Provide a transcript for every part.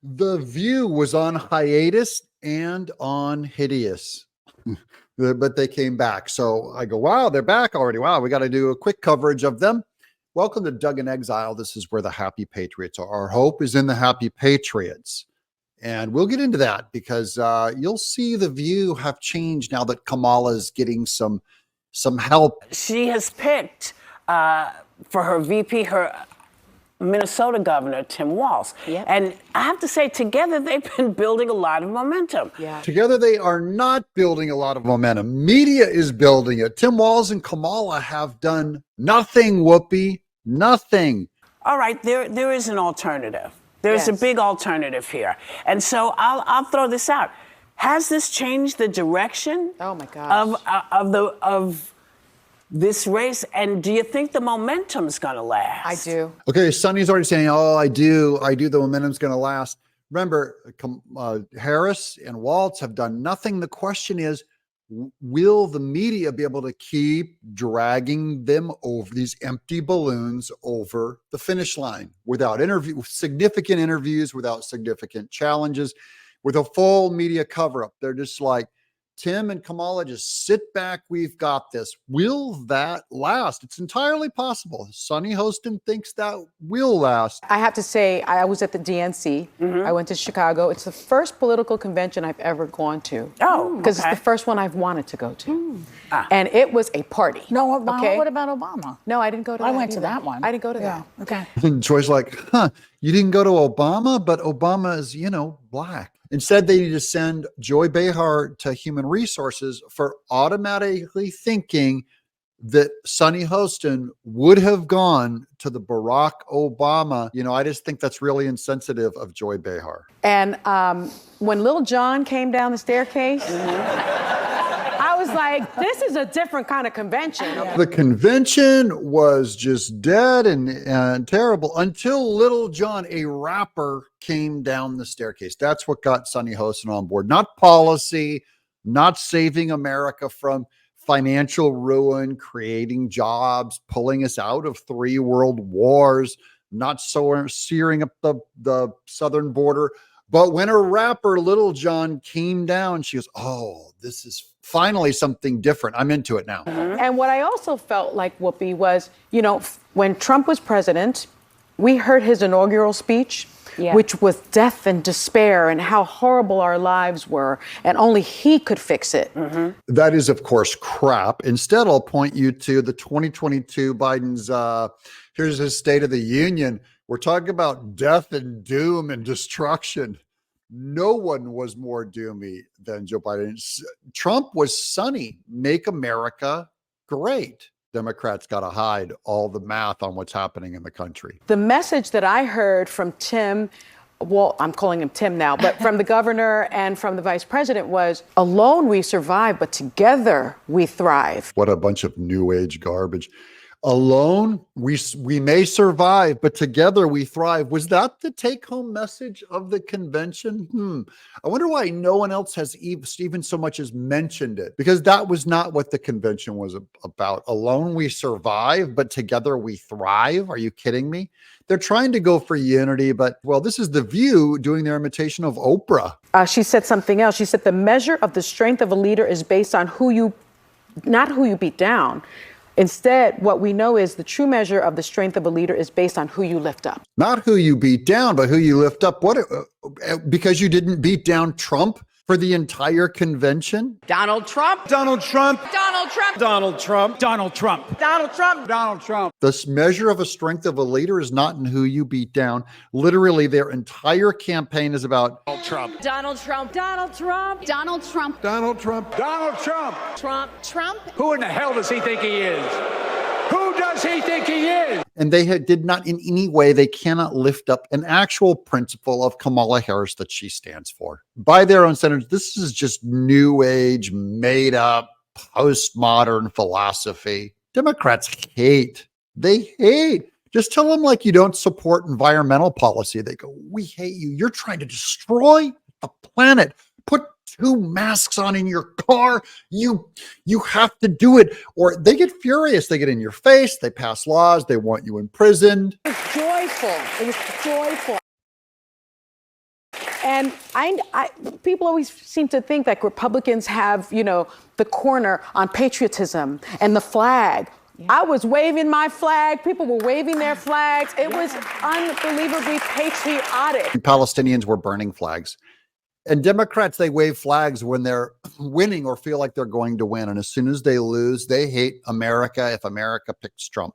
The View was on hiatus and on hideous, but they came back. So I go, wow, they're back already. Wow, we got to do a quick coverage of them. Welcome to Doug in Exile. This is where the happy patriots are. Our hope is in the happy patriots. And we'll get into that because you'll see the View have changed now that Kamala's getting some help. She has picked for her VP, her Minnesota governor, Tim Walz. Yep. And I have to say, together, they've been building a lot of momentum. Yeah. Together, they are not building a lot of momentum. Media is building it. Tim Walz and Kamala have done nothing, Whoopi, nothing. All right, there is an alternative. There's a big alternative here. And so I'll throw this out. Has this changed the direction Oh my gosh. of this race? And do you think the momentum's going to last? I do. Okay, Sonny's already saying, oh, I do. The momentum's going to last. Remember, Harris and Walz have done nothing. The question is, will the media be able to keep dragging them over these empty balloons over the finish line without significant interviews, without significant challenges, with a full media cover-up? They're just like, Tim and Kamala, just sit back. We've got this. Will that last? It's entirely possible. Sonny Hostin thinks that will last. I have to say, I was at the DNC. I went to Chicago. It's the first political convention I've ever gone to. Oh, because okay. it's the first one I've wanted to go to. And it was a party. No, Obama? Okay? What about Obama? No, I didn't go to I that went to either. that one. I didn't go to that. Okay. And Joy's like, you didn't go to Obama, but Obama is, black. Instead, they need to send Joy Behar to Human Resources for automatically thinking that Sonny Hostin would have gone to the Barack Obama. I just think that's really insensitive of Joy Behar. And when Lil Jon came down the staircase, I was like, this is a different kind of convention. The convention was just dead and terrible until Little John, a rapper, came down the staircase. That's what got Sonny Hostin on board. Not policy, not saving America from financial ruin, creating jobs, pulling us out of 3 world wars, not searing up the southern border. But when a rapper, Little John, came down, she goes, oh, this is finally something different. I'm into it now. And what I also felt like, Whoopi, was, when Trump was president, we heard his inaugural speech, which was death and despair and how horrible our lives were, and only he could fix it. That is, of course, crap. Instead, I'll point you to the 2022 Biden's, here's his State of the Union. We're talking about death and doom and destruction. No one was more doomy than Joe Biden. Trump was sunny. Make America great. Democrats got to hide all the math on what's happening in the country. The message that I heard from Tim, well, I'm calling him Tim now, but from the governor and from the vice president was, alone we survive, but together we thrive. What a bunch of new age garbage. Alone, we may survive, but together we thrive. Was that the take-home message of the convention? I wonder why no one else has even so much as mentioned it, because that was not what the convention was about. Alone we survive, but together we thrive. Are you kidding me? They're trying to go for unity, but, well, this is The View doing their imitation of Oprah. She said something else. She said the measure of the strength of a leader is based on not who you beat down. Instead, what we know is the true measure of the strength of a leader is based on who you lift up. Not who you beat down, but who you lift up. What? Because you didn't beat down Trump for the entire convention? Donald Trump. Donald Trump. Donald Trump. Donald Trump. Donald Trump. Donald Trump. Donald Trump. The measure of a strength of a leader is not in who you beat down. Literally, their entire campaign is about Donald Trump. Donald Trump. Donald Trump. Donald Trump. Donald Trump. Donald Trump. Trump. Trump. Who in the hell does he think he is? Who does he think he is? And they did not in any way, they cannot lift up an actual principle of Kamala Harris that she stands for. By their own standards, this is just new age, made up, postmodern philosophy. Democrats hate. They hate. Just tell them like you don't support environmental policy. They go, we hate you. You're trying to destroy the planet. Put 2 masks on in your car. You have to do it. Or they get furious. They get in your face. They pass laws. They want you imprisoned. It was joyful. It was joyful. And people always seem to think that Republicans have, the corner on patriotism and the flag. Yeah. I was waving my flag. People were waving their flags. It was unbelievably patriotic. Palestinians were burning flags. And Democrats, they wave flags when they're winning or feel like they're going to win. And as soon as they lose, they hate America if America picks Trump.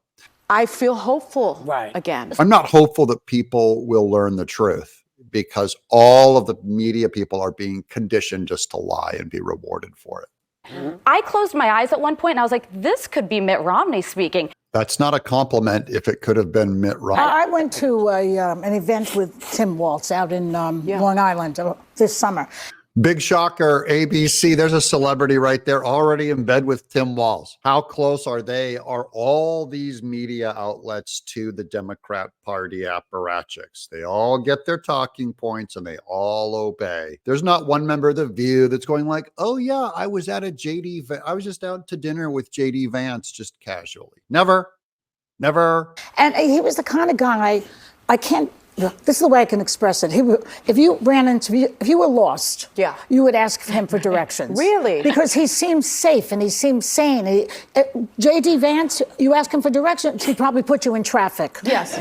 I feel hopeful again. I'm not hopeful that people will learn the truth, because all of the media people are being conditioned just to lie and be rewarded for it. I closed my eyes at one point and I was like, this could be Mitt Romney speaking. That's not a compliment if it could have been Mitt Romney. I went to an event with Tim Walz out in Long Island this summer. Big shocker, ABC. There's a celebrity right there already in bed with Tim Walz. How close are all these media outlets to the Democrat Party apparatchiks? They all get their talking points and they all obey. There's not one member of The View that's going like, oh yeah, I was just out to dinner with JD Vance just casually. Never. And he was the kind of guy, this is the way I can express it. If you were lost, you would ask him for directions. Really? Because he seems safe and he seems sane. JD Vance, you ask him for directions, he'd probably put you in traffic. Yes.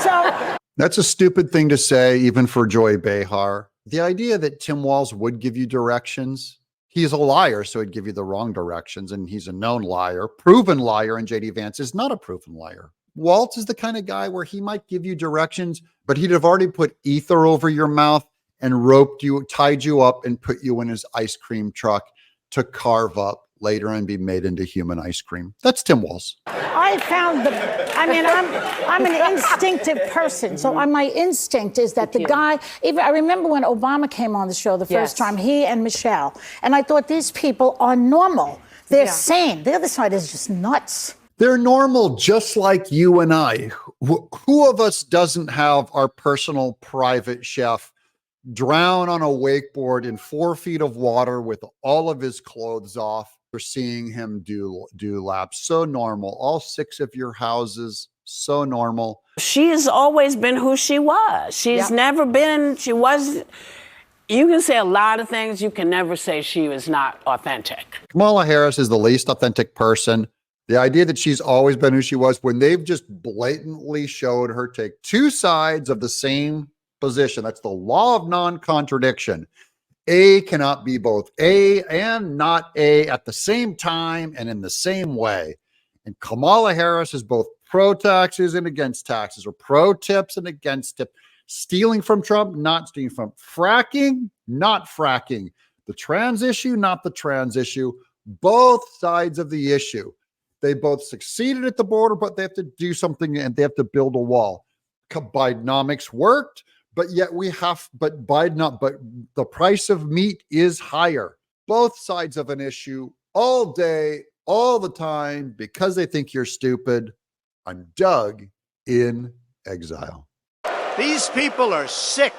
So that's a stupid thing to say, even for Joy Behar. The idea that Tim Walz would give you directions, he's a liar, so he'd give you the wrong directions, and he's a known liar, proven liar, and JD Vance is not a proven liar. Walz is the kind of guy where he might give you directions, but he'd have already put ether over your mouth and tied you up and put you in his ice cream truck to carve up later and be made into human ice cream. That's Tim Walz. I'm an instinctive person. So my instinct is that the guy, I remember when Obama came on the show the first time, he and Michelle, and I thought these people are normal. They're sane. The other side is just nuts. They're normal, just like you and I. Who of us doesn't have our personal private chef drown on a wakeboard in 4 feet of water with all of his clothes off? We're seeing him do laps. So normal. All 6 of your houses, so normal. She has always been who she was. She's never been, you can say a lot of things. You can never say she was not authentic. Kamala Harris is the least authentic person. The idea that she's always been who she was, when they've just blatantly showed her take 2 sides of the same position. That's the law of non-contradiction. A cannot be both A and not A at the same time and in the same way. And Kamala Harris is both pro-taxes and against taxes, or pro-tips and against tips. Stealing from Trump, not stealing from. Fracking, not fracking. The trans issue, not the trans issue. Both sides of the issue. They both succeeded at the border, but they have to do something and they have to build a wall. Bidenomics worked, but the price of meat is higher. Both sides of an issue all day, all the time, because they think you're stupid. I'm Doug in Exile. These people are sick.